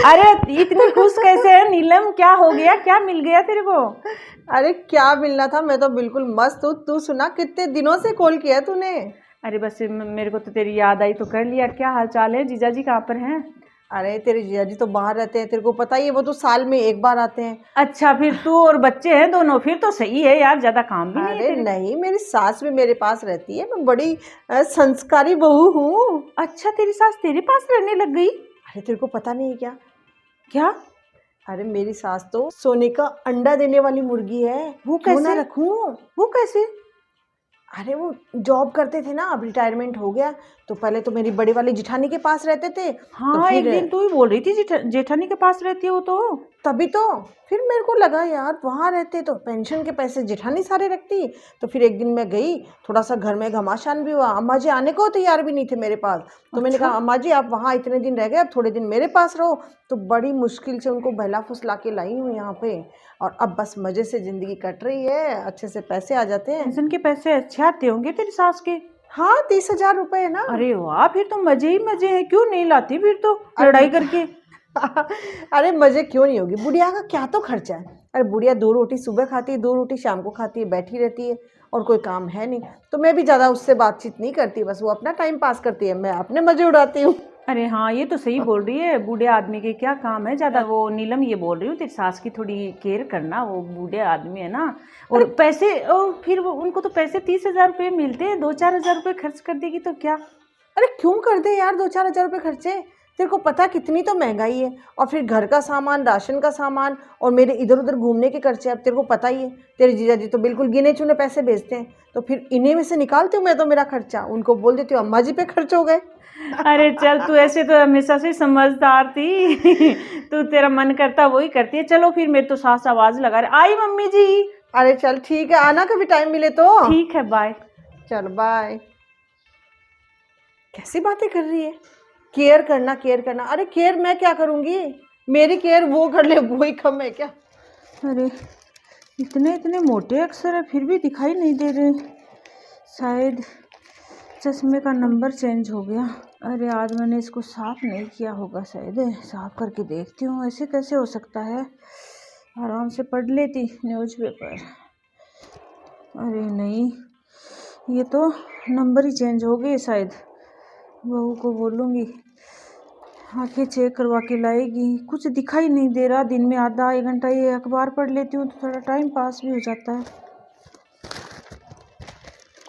अरे इतनी खुश कैसे है नीलम, क्या हो गया, क्या मिल गया तेरे को? अरे क्या मिलना था, मैं तो बिल्कुल मस्त हूँ। तू सुना, कितने दिनों से कॉल किया तूने? अरे बस मेरे को तो तेरी याद आई तो कर लिया। क्या हाल चाल है, जीजा जी कहाँ पर हैं? अरे तेरे जीजा जी तो बाहर रहते हैं, तेरे को पता ही है, वो तो साल में एक बार आते हैं। अच्छा, फिर तू और बच्चे हैं दोनों, फिर तो सही है यार, ज्यादा काम भी नहीं है अरे तेरे। नहीं, मेरी सास भी मेरे पास रहती है, मैं बड़ी संस्कारी बहू हूँ। अच्छा, तेरी सास तेरे पास रहने लग गई? अरे तेरे को पता नहीं है क्या? क्या? अरे मेरी सास तो सोने का अंडा देने वाली मुर्गी है। वो क्यों ना कैसे? रखूं? वो कैसे? अरे वो जॉब करते थे ना, अब रिटायरमेंट हो गया। तो पहले तो मेरी बड़ी वाली जिठानी के पास रहते थे। तो हाँ, फिर एक दिन तू ही बोल रही थी जेठानी के पास रहती हो तो। तभी तो फिर मेरे को लगा यार, वहाँ रहते तो पेंशन के पैसे जेठानी सारे रखती। तो फिर एक दिन मैं गई, थोड़ा सा घर में घमासान भी हुआ। अम्मा जी आने को तैयार भी नहीं थे मेरे पास। तो मैंने कहा, अच्छा। अम्मा जी आप वहाँ इतने दिन रह गए, अब थोड़े दिन मेरे पास रहो। तो बड़ी मुश्किल से उनको बहला फुसला के लाई हूँ यहाँ पे। और अब बस मज़े से ज़िंदगी कट रही है, अच्छे से पैसे आ जाते हैं। पेंशन के पैसे अच्छे आते होंगे तेरी सास के। हाँ, 30,000 रुपये है ना। अरे वाह, फिर तो मजे ही मजे हैं। क्यों नहीं लाती फिर तो अरे लड़ाई करके? अरे मजे क्यों नहीं होगी, बुढ़िया का क्या तो खर्चा है। अरे बुढ़िया 2 रोटी सुबह खाती है, 2 रोटी शाम को खाती है, बैठी रहती है और कोई काम है नहीं। तो मैं भी ज़्यादा उससे बातचीत नहीं करती, बस वो अपना टाइम पास करती है, मैं अपने मजे उड़ाती हूँ। अरे हाँ, ये तो सही बोल रही है, बूढ़े आदमी के क्या काम है ज्यादा। वो नीलम, ये बोल रही हूँ तेरी सास की थोड़ी केयर करना, वो बूढ़े आदमी है ना। और अरे पैसे फिर वो उनको तो पैसे 30,000 रुपये मिलते हैं, 2-4 हज़ार रुपये खर्च कर देगी तो क्या? अरे क्यों कर दे यार 2-4 हज़ार रुपये खर्चे। तेरे को पता कितनी तो महंगाई है, और फिर घर का सामान, राशन का सामान, और मेरे इधर उधर घूमने के खर्चे। अब तेरे को पता ही है, तेरे जीजा जी तो बिल्कुल गिने चुने पैसे भेजते हैं। तो फिर इन्हीं में से निकालती हूँ मैं तो मेरा खर्चा, उनको बोल देती हूँ अम्मा जी पे खर्च हो गए। अरे चल, तू ऐसे तो हमेशा से समझदार थी। तू तेरा मन करता वही करती है। चलो फिर, मेरी तो सास आवाज लगा रहे, आई मम्मी जी। अरे चल ठीक है, आना कभी टाइम मिले तो। ठीक है, बाय। चल बाय। कैसी बातें कर रही है, केयर करना केयर करना। अरे केयर मैं क्या करूँगी, मेरी केयर वो कर ले, वो ही कम है क्या? अरे इतने इतने मोटे अक्षर है, फिर भी दिखाई नहीं दे रहे। शायद चश्मे का नंबर चेंज हो गया। अरे आज मैंने इसको साफ नहीं किया होगा, शायद साफ करके देखती हूँ। ऐसे कैसे हो सकता है, आराम से पढ़ लेती न्यूज़पेपर। अरे नहीं, ये तो नंबर ही चेंज हो गए शायद। बहू को बोलूँगी, आंखें चेक करवा के लाएगी। कुछ दिखाई नहीं दे रहा। दिन में आधा 1 घंटा ये अखबार पढ़ लेती हूँ तो थोड़ा टाइम पास भी हो जाता है।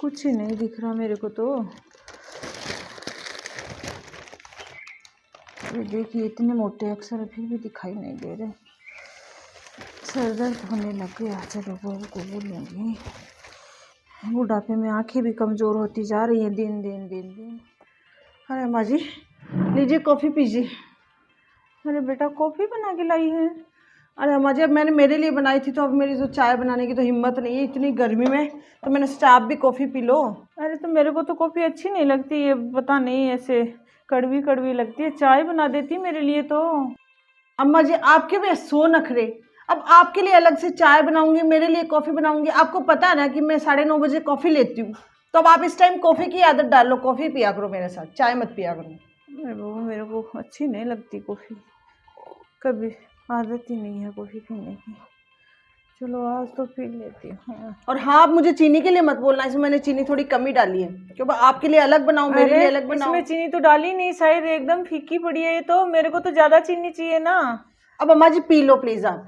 कुछ ही नहीं दिख रहा मेरे को तो। ये देखिए, इतने मोटे अक्षर फिर भी दिखाई नहीं दे रहे। सर दर्द होने लग गया। चलो बहू को बोलूँगी। बुढ़ापे में आंखें भी कमज़ोर होती जा रही हैं दिन दिन दिन दिन। अरे अम्मा जी, लीजिए कॉफ़ी पीजिए। अरे बेटा, कॉफ़ी बना के लाई है? अरे अम्मा जी, अब मैंने मेरे लिए बनाई थी, तो अब मेरी तो चाय बनाने की तो हिम्मत नहीं है इतनी गर्मी में। तो मैंने सोचा आप भी कॉफ़ी पी लो। अरे तो मेरे को तो कॉफ़ी अच्छी नहीं लगती, ये पता नहीं, ऐसे कड़वी कड़वी लगती है। चाय बना देती मेरे लिए तो। अम्मा जी आपके भी सो नखरे। अब आपके लिए अलग से चाय बनाऊंगी, मेरे लिए कॉफ़ी बनाऊंगी। आपको पता है ना कि मैं 9:30 बजे कॉफ़ी लेती हूँ। तो अब आप इस टाइम कॉफ़ी की आदत डाल लो, कॉफ़ी पिया करो मेरे साथ, चाय मत पिया करो। अरे बाबा, मेरे को अच्छी नहीं लगती कॉफ़ी, कभी आदत ही नहीं है कॉफ़ी पीने की। चलो आज तो पी लेती हूँ। और हाँ, आप मुझे चीनी के लिए मत बोलना, इसमें मैंने चीनी थोड़ी कम ही डाली है, क्योंकि आपके लिए अलग बनाओ, मेरे लिए अलग बनाओ। इसमें चीनी तो डाली नहीं, शायद एकदम फीकी पड़ी है ये तो। मेरे को तो ज़्यादा चीनी चाहिए ना। अब अम्मा जी पी लो प्लीज़ आप।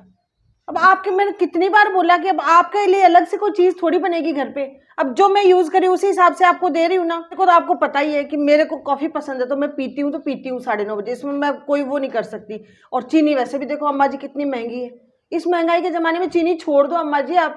अब आपके, मैंने कितनी बार बोला कि अब आपके लिए अलग से कोई चीज़ थोड़ी बनेगी घर पे। अब जो मैं यूज़ करी उसी हिसाब से आपको दे रही हूँ ना। देखो, तो आपको पता ही है कि मेरे को कॉफ़ी पसंद है, तो मैं पीती हूँ तो पीती हूँ 9:30 बजे। इसमें मैं कोई वो नहीं कर सकती। और चीनी वैसे भी देखो अम्मा जी कितनी महंगी है। इस महंगाई के ज़माने में चीनी छोड़ दो अम्मा जी आप।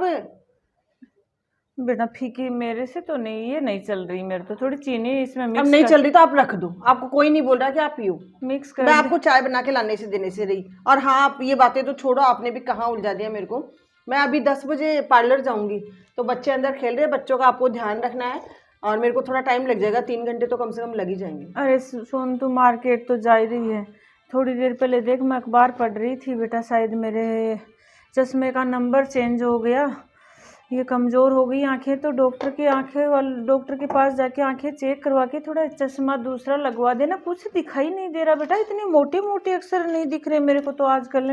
बेटा फीकी मेरे से तो नहीं, ये नहीं चल रही मेरे तो। थोड़ी चीनी इसमें अब मिक्स नहीं कर, चल रही तो आप रख दो, आपको कोई नहीं बोल रहा कि आप पियो। मिक्स मैं कर दे। आपको चाय बना के लाने से देने से रही। और हाँ, आप ये बातें तो छोड़ो, आपने भी कहाँ उलझा दिया मेरे को। मैं अभी 10 बजे पार्लर जाऊंगी, तो बच्चे अंदर खेल रहे हैं, बच्चों का आपको ध्यान रखना है। और मेरे को थोड़ा टाइम लग जाएगा, 3 घंटे तो कम से कम लग ही जाएंगे। अरे सुन, तू मार्केट तो जा ही रही है। थोड़ी देर पहले देख, मैं अखबार पढ़ रही थी बेटा, शायद मेरे चश्मे का नंबर चेंज हो गया। ये कमज़ोर हो गई आंखें, तो डॉक्टर के पास जाके आंखें चेक करवा के थोड़ा चश्मा दूसरा लगवा देना। कुछ दिखाई नहीं दे रहा बेटा, इतने मोटे मोटे अक्षर नहीं दिख रहे मेरे को तो आजकल।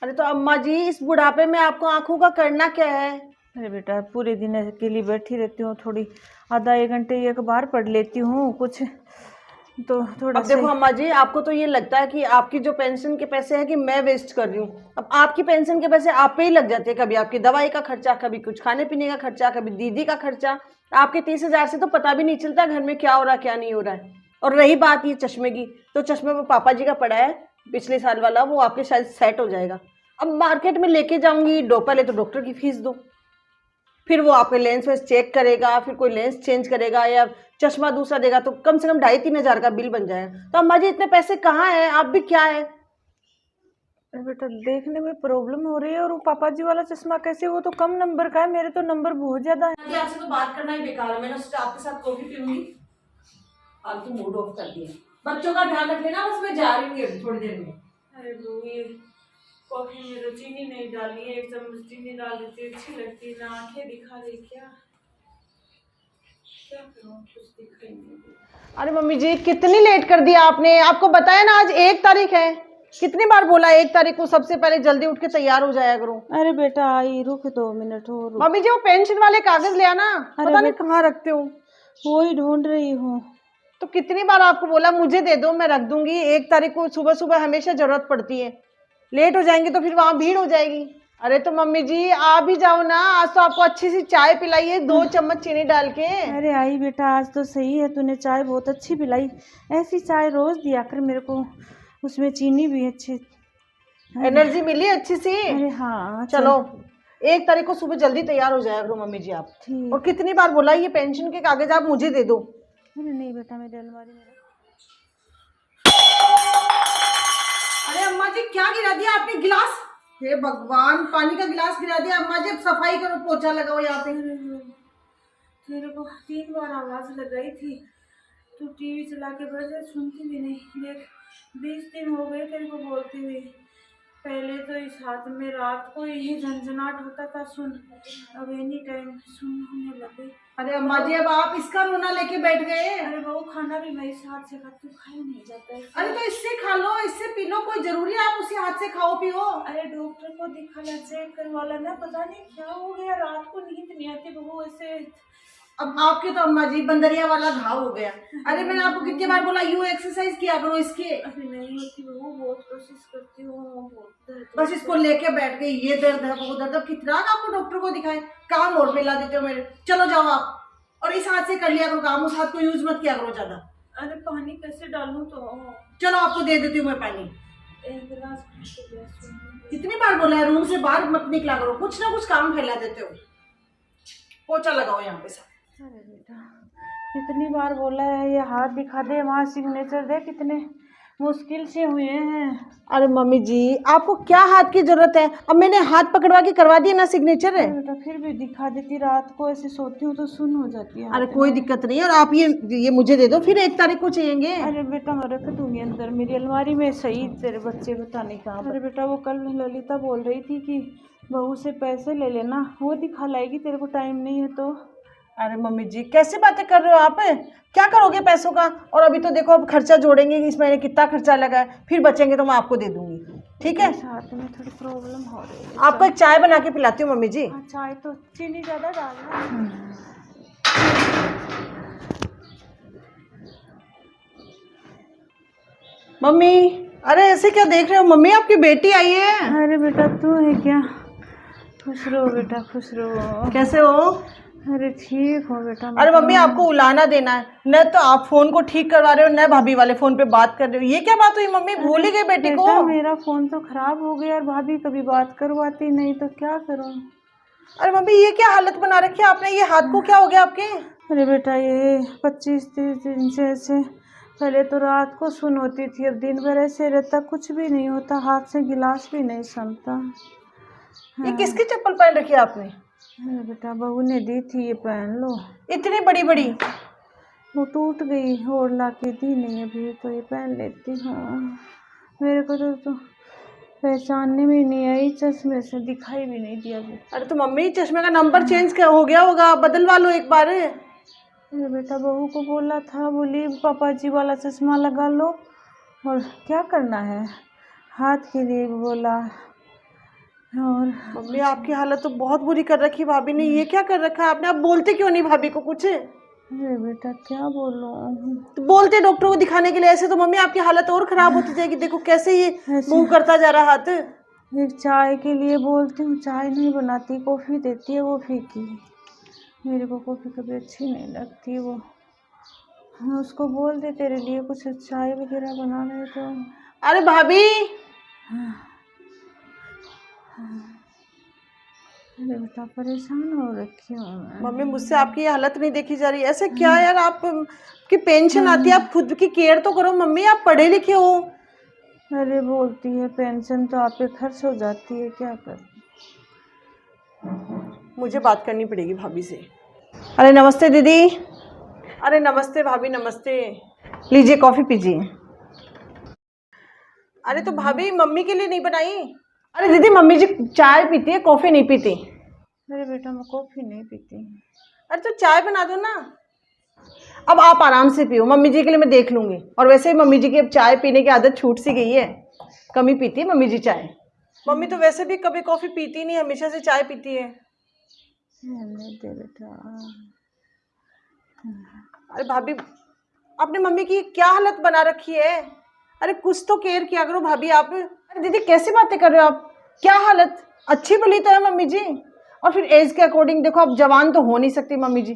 अरे तो अम्मा जी, इस बुढ़ापे में आपको आंखों का करना क्या है? अरे बेटा पूरे दिन अकेली बैठी रहती हूँ, थोड़ी आधा एक घंटे एक बार पढ़ लेती हूँ कुछ, तो थोड़ा अब देखो अम्मा जी, आपको तो ये लगता है कि आपकी जो पेंशन के पैसे हैं कि मैं वेस्ट कर रही हूँ। अब आपकी पेंशन के पैसे आप पे ही लग जाते हैं, कभी आपकी दवाई का खर्चा, कभी कुछ खाने पीने का खर्चा, कभी दीदी का खर्चा। आपके 30,000 से तो पता भी नहीं चलता घर में क्या हो रहा है क्या नहीं हो रहा है। और रही बात ये चश्मे की, तो चश्मे में पापा जी का पड़ा है पिछले साल वाला, वो आपके शायद सेट हो जाएगा। अब मार्केट में लेके जाऊंगी, पहले तो डॉक्टर की फीस दो, फिर वो आपके लेंस वेंस चेक करेगा, फिर कोई लेंस चेंज करेगा या चश्मा दूसरा देगा, तो कम से कम 2,500-3,000 का बिल बन जाएगा। तो अम्मा जी इतने पैसे कहाँ हैं? आप भी क्या है? बेटा देखने में प्रॉब्लम हो रही है, और वो पापा जी वाला चश्मा कैसे, वो तो कम नंबर का है, मेरे तो नंबर बहुत ज्यादा है। आपसे तो बात करना ही बेकार है, मैंने सोचा आपके साथ कॉफी पीऊंगी, फालतू मूड ऑफ कर दिया। बच्चों का ध्यान रख लेना, बस मैं जा रही हूँ थोड़ी देर में। अरे बहू, ये कॉफी में तो चीनी नहीं डाली है, 1 चम्मच चीनी डाल देती अच्छी लगती ना। आंखें दिखा रही क्या करूं, कुछ दिखाई नहीं दे। अरे मम्मी जी, कितनी लेट कर दिया आपने? आपको बताया ना आज 1 तारीख है, कितनी बार बोला 1 तारीख को सबसे पहले जल्दी उठ के तैयार हो जाया करो। अरे बेटा आई, रुक 2 मिनट और रुक। मम्मी जी, वो पेंशन वाले कागज ले आना, पता नहीं कहाँ रखते हो। वो ही ढूंढ रही हूँ। तो कितनी बार आपको बोला मुझे दे दो, मैं रख दूंगी। 1 तारीख को सुबह सुबह हमेशा जरूरत पड़ती है, लेट हो जाएंगे तो फिर वहां भीड़ हो जाएगी। अरे तो मम्मी जी आ भी जाओ ना, आज तो आपको अच्छी सी चाय पिलाइए 2 चम्मच चीनी डाल के। अरे आई बेटा, आज तो सही है, तूने चाय बहुत अच्छी पिलाई। ऐसी चाय रोज दिया कर मेरे को, उसमें चीनी भी अच्छी, एनर्जी मिली अच्छी सी। अरे हाँ चलो 1 तारीख को सुबह जल्दी तैयार हो जाया करो मम्मी जी आप। ठीक। और कितनी बार बोला ये पेंशन के कागज आप मुझे दे दो। अरे नहीं बेटा, मेरी अलमारी में। अरे अम्मा जी, क्या गिरा दिया आपने गिलास? हे भगवान, पानी का गिलास गिरा दिया। अम्मा जी अब सफाई करो, पोछा लगाओ यहाँ पे। तेरे को 3 बार आवाज लगाई थी, तू टीवी चला के बैठ जा, सुनती भी नहीं। देख 20 दिन हो गए तेरे को बोलती हुई। पहले तो इस हाथ में रात को यही झंझनाट होता था सुन, अब एनी टाइम सुन होने लगे। अरे अम्मा जी, अब आप इसका रोना लेके बैठ गए। अरे वो खाना भी मैं इस हाथ से खाती हूँ, खाया नहीं जाता है। अरे तो इससे खा लो, इससे पी लो, कोई जरूरी है आप उसी हाथ से खाओ पियो? अरे डॉक्टर को दिखाना, चेक करवा लेना, पता नहीं क्या हो गया, रात को नींद नहीं आती बहू ऐसे। अब आपके तो अम्मा जी बंदरिया वाला घाव हो गया। अरे मैंने आपको कितनी बार बोला यू एक्सरसाइज किया करो इसके। अभी नहीं होती बहू, बहुत कोशिश करती हूँ। बस इसको लेके बैठ गई, ये दर्द है वो दर्द। अब कितना आपको डॉक्टर को दिखाए, काम और मिला देते हो मेरे। चलो जाओ आप, और इस हाथ से कर लिया करो काम, उस हाथ को यूज मत किया करो ज्यादा। अरे पानी कैसे डालूं तो? चलो आपको दे देती हूँ मैं पानी। 1 गिलास। कितनी बार बोला है रूम से बाहर मत निकला करो, कुछ ना कुछ काम फैला देते हो। पोछा लगाओ यहाँ पे सब। अरे बेटा कितनी बार बोला है, ये हाथ दिखा दे, वहाँ सिग्नेचर दे, कितने मुश्किल से हुए हैं। अरे मम्मी जी, आपको क्या हाथ की जरूरत है? अब मैंने हाथ पकड़वा के करवा दिया ना सिग्नेचर है। बेटा फिर भी दिखा देती, रात को ऐसे सोती हूँ तो सुन हो जाती है। अरे कोई दिक्कत नहीं है, और आप ये मुझे दे दो, फिर 1 तारीख को चाहिए। अरे बेटा मैं रख दूंगी अंदर मेरी अलमारी में, सही तेरे बच्चे पता नहीं कहाँ। अरे बेटा वो कल ललिता बोल रही थी कि बहू से पैसे ले लेना, वो दिखा लाएगी, तेरे को टाइम नहीं है तो। अरे मम्मी जी कैसे बातें कर रहे हो आप? क्या करोगे पैसों का? और अभी तो देखो अब खर्चा जोड़ेंगे, इस महीने कितना खर्चा लगा है, फिर बचेंगे तो मैं आपको दे दूंगी, ठीक है? साथ में थोड़ी प्रॉब्लम हो रही है। आपको एक चाय बना के पिलाती हूँ मम्मी जी। हाँ चाय तो चीनी ज़्यादा डालना। मम्मी, अरे ऐसे क्या देख रहे हो? मम्मी आपकी बेटी आई है। अरे बेटा तू है क्या? खुश रहो बेटा, खुश रहो। कैसे हो? अरे ठीक हो बेटा। अरे मम्मी आपको उलाना देना है, न तो आप फोन को ठीक करवा रहे हो, न भाभी वाले फोन पे बात कर रहे हो। ये क्या बात हुई मम्मी, भूल ही गए बेटी को? मेरा फोन तो खराब हो गया और भाभी कभी बात करवाती नहीं, तो क्या करूं? अरे मम्मी ये क्या हालत बना रखी है आपने? ये हाथ को क्या हो गया आपके? अरे बेटा ये 25-30 दिन से ऐसे, पहले तो रात को सुन होती थी, अब दिन भर ऐसे रहता, कुछ भी नहीं होता, हाथ से गिलास भी नहीं समता। ये किसकी चप्पल पहन रखी है आपने? अरे बेटा बहू ने दी थी, ये पहन लो। इतनी बड़ी बड़ी? वो टूट गई और ला के दी नहीं अभी, तो ये पहन लेती हूँ। मेरे को तो पहचानने में नहीं आई, चश्मे से दिखाई भी नहीं दिया वो। अरे तो मम्मी चश्मे का नंबर चेंज हो गया होगा, बदलवा लो एक बार। अरे बेटा बहू को बोला था, बोली पापा जी वाला चश्मा लगा लो, और क्या करना है, हाथ के लिए बोला। और मम्मी आपकी हालत तो बहुत बुरी कर रखी भाभी ने, ये क्या कर रखा है आपने? आप बोलते क्यों नहीं भाभी को कुछ? अरे बेटा क्या बोलूं, तो बोलते डॉक्टर को दिखाने के लिए, ऐसे तो मम्मी आपकी हालत और खराब होती जाएगी। देखो कैसे ये मूव करता जा रहा हाथ। एक चाय के लिए बोलती हूँ, चाय नहीं बनाती, कॉफ़ी देती है वो फीकी। मेरे को कॉफ़ी कभी अच्छी नहीं लगती। वो हाँ, उसको बोल दे तेरे लिए कुछ चाय वगैरह बना रहे तो। अरे भाभी, अरे बेटा परेशान हो रखी हूँ मैं। मम्मी मुझसे आपकी ये हालत नहीं देखी जा रही, ऐसे क्या यार? आप की पेंशन आती है, आप खुद की केयर तो करो मम्मी, आप पढ़े लिखे हो। अरे बोलती है पेंशन तो आप पे खर्च हो जाती है, क्या कर। मुझे बात करनी पड़ेगी भाभी से। अरे नमस्ते दीदी। अरे नमस्ते भाभी, नमस्ते। लीजिए कॉफ़ी पीजिए। अरे तो भाभी मम्मी के लिए नहीं बनाई? अरे दीदी मम्मी जी चाय पीती है, कॉफ़ी नहीं पीती। अरे बेटा मैं कॉफ़ी नहीं पीती। अरे तो चाय बना दो ना। अब आप आराम से पियो, मम्मी जी के लिए मैं देख लूँगी। और वैसे ही मम्मी जी की अब चाय पीने की आदत छूट सी गई है, कम ही पीती है मम्मी जी चाय। मम्मी तो वैसे भी कभी कॉफ़ी पीती नहीं, हमेशा से चाय पीती है। दे बेटा। अरे भाभी आपने मम्मी की क्या हालत बना रखी है? अरे कुछ तो केयर किया करो भाभी आप। अरे दीदी कैसी बातें कर रहे हो आप? क्या हालत? अच्छी भली तो है मम्मी जी, और फिर एज के अकॉर्डिंग देखो, आप जवान तो हो नहीं सकती मम्मी जी,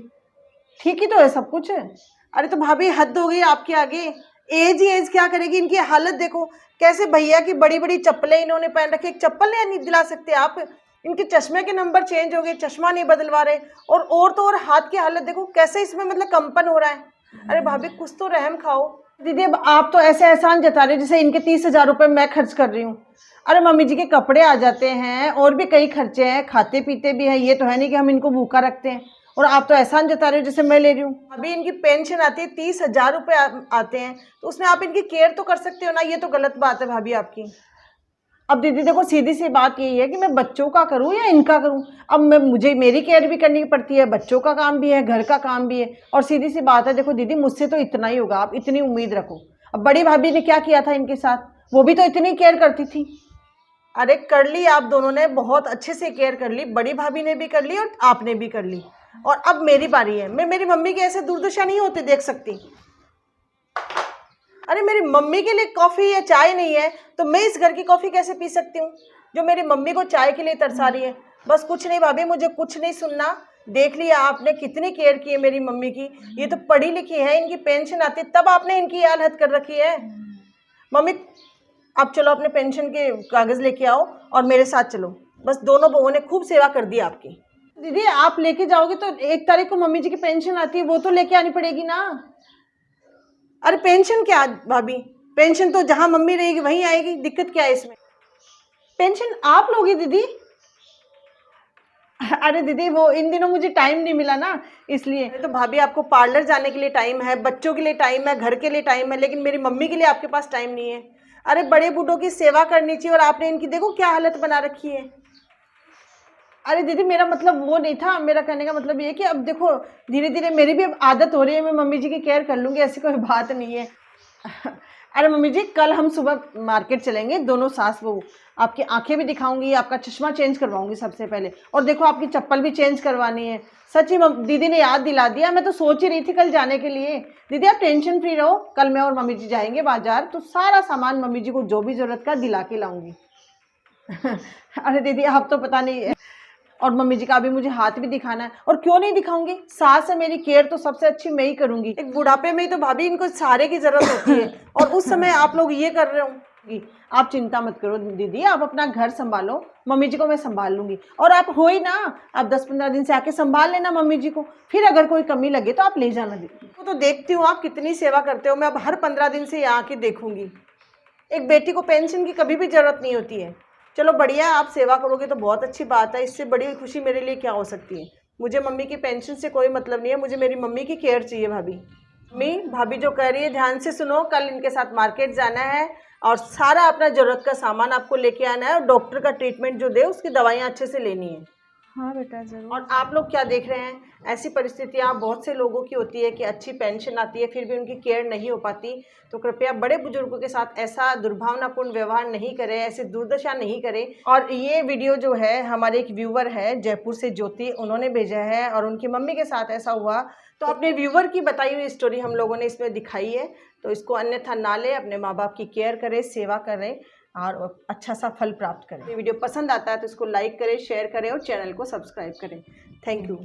ठीक ही तो है सब कुछ। अरे तो भाभी हद हो गई आपके आगे, एज ही एज क्या करेगी? इनकी हालत देखो कैसे, भैया की बड़ी बड़ी चप्पलें इन्होंने पहन रखी, एक चप्पल नहीं दिला सकते आप? इनके चश्मे के नंबर चेंज हो गए, चश्मा नहीं बदलवा रहे, और तो और हाथ की हालत देखो कैसे इसमें मतलब कंपन हो रहा है। अरे भाभी कुछ तो रहम खाओ। दीदी अब आप तो ऐसे एहसान जता रहे हो जैसे इनके 30,000 रुपये मैं खर्च कर रही हूँ। अरे मम्मी जी के कपड़े आ जाते हैं, और भी कई खर्चे हैं, खाते पीते भी हैं, ये तो है नहीं कि हम इनको भूखा रखते हैं। और आप तो एहसान जता रहे हो जैसे मैं ले रही हूँ। अभी इनकी पेंशन आती है, 30,000 रुपये आते हैं, तो उसमें आप इनकी केयर तो कर सकते हो ना, ये तो गलत बात है भाभी आपकी। अब दीदी देखो सीधी सी बात यही है कि मैं बच्चों का करूं या इनका करूं। अब मुझे मेरी केयर भी करनी पड़ती है, बच्चों का काम भी है, घर का काम भी है। और सीधी सी बात है, देखो दीदी मुझसे तो इतना ही होगा, आप इतनी उम्मीद रखो। अब बड़ी भाभी ने क्या किया था इनके साथ, वो भी तो इतनी केयर करती थी। अरे कर ली आप दोनों ने, बहुत अच्छे से केयर कर ली, बड़ी भाभी ने भी कर ली और आपने भी कर ली। और अब मेरी बारी है, मैं मेरी मम्मी की ऐसे दुर्दशा नहीं होते देख सकती। अरे मेरी मम्मी के लिए कॉफ़ी या चाय नहीं है तो मैं इस घर की कॉफ़ी कैसे पी सकती हूँ जो मेरी मम्मी को चाय के लिए तरसा रही है? बस कुछ नहीं भाभी, मुझे कुछ नहीं सुनना। देख लिया आपने कितनी केयर की है मेरी मम्मी की, ये तो पढ़ी लिखी है, इनकी पेंशन आती तब आपने इनकी ये हालत कर रखी है। मम्मी आप चलो अपने पेंशन के कागज़ लेके आओ और मेरे साथ चलो, बस दोनों बहुओं ने खूब सेवा कर दी आपकी। दीदी आप लेके जाओगे तो 1 तारीख को मम्मी जी की पेंशन आती है, वो तो लेके आनी पड़ेगी ना। अरे पेंशन क्या भाभी, पेंशन तो जहाँ मम्मी रहेगी वहीं आएगी, दिक्कत क्या है इसमें? पेंशन आप लोगी दीदी? अरे दीदी वो इन दिनों मुझे टाइम नहीं मिला ना, इसलिए। तो भाभी आपको पार्लर जाने के लिए टाइम है, बच्चों के लिए टाइम है, घर के लिए टाइम है, लेकिन मेरी मम्मी के लिए आपके पास टाइम नहीं है। अरे बड़े बूढ़ों की सेवा करनी चाहिए, और आपने इनकी देखो क्या हालत बना रखी है। अरे दीदी मेरा मतलब वो नहीं था, मेरा कहने का मतलब ये है कि अब देखो धीरे धीरे मेरी भी अब आदत हो रही है, मैं मम्मी जी की केयर कर लूँगी, ऐसी कोई बात नहीं है। अरे मम्मी जी कल हम सुबह मार्केट चलेंगे दोनों सास बहू, आपकी आंखें भी दिखाऊंगी, आपका चश्मा चेंज करवाऊंगी सबसे पहले, और देखो आपकी चप्पल भी चेंज करवानी है। सच ही दीदी ने याद दिला दिया, मैं तो सोच ही रही थी कल जाने के लिए। दीदी आप टेंशन फ्री रहो, कल मैं और मम्मी जी जाएंगे बाजार, तो सारा सामान मम्मी जी को जो भी ज़रूरत का दिला के लाऊंगी। अरे दीदी आप तो पता नहीं, और मम्मी जी का भी मुझे हाथ भी दिखाना है, और क्यों नहीं दिखाऊंगी, सास है मेरी, केयर तो सबसे अच्छी मैं ही करूंगी। एक बुढ़ापे में ही तो भाभी इनको सहारे की जरूरत होती है, और उस समय आप लोग ये कर रहे होंगी। आप चिंता मत करो दीदी, आप अपना घर संभालो, मम्मी जी को मैं संभाल लूंगी। और आप हो ही ना, आप 10-15 दिन से आके संभाल लेना मम्मी जी को, फिर अगर कोई कमी लगे तो आप ले जाना दीदी। वो तो देखती हूँ आप कितनी सेवा करते हो, मैं अब हर 15 दिन से यहाँ आके देखूंगी। एक बेटी को पेंशन की कभी भी जरूरत नहीं होती है। चलो बढ़िया, आप सेवा करोगे तो बहुत अच्छी बात है, इससे बड़ी खुशी मेरे लिए क्या हो सकती है। मुझे मम्मी की पेंशन से कोई मतलब नहीं है, मुझे मेरी मम्मी की केयर चाहिए। भाभी जो कह रही है ध्यान से सुनो, कल इनके साथ मार्केट जाना है, और सारा अपना ज़रूरत का सामान आपको लेके आना है और डॉक्टर का ट्रीटमेंट जो दे उसकी दवाइयाँ अच्छे से लेनी है। हाँ बेटा ज़रूर। और आप लोग क्या देख रहे हैं, ऐसी परिस्थितियाँ बहुत से लोगों की होती है कि अच्छी पेंशन आती है फिर भी उनकी केयर नहीं हो पाती। तो कृपया बड़े बुजुर्गों के साथ ऐसा दुर्भावनापूर्ण व्यवहार नहीं करें, ऐसे दुर्दशा नहीं करें। और ये वीडियो जो है हमारे एक व्यूवर है जयपुर से ज्योति, उन्होंने भेजा है और उनकी मम्मी के साथ ऐसा हुआ। तो अपने व्यूवर की बताई हुई स्टोरी हम लोगों ने इसमें दिखाई है, तो इसको अन्यथा ना ले, अपने माँ बाप की केयर करें, सेवा करें और अच्छा सा फल प्राप्त करें। ये वीडियो पसंद आता है तो इसको लाइक करें, शेयर करें और चैनल को सब्सक्राइब करें। Thank you.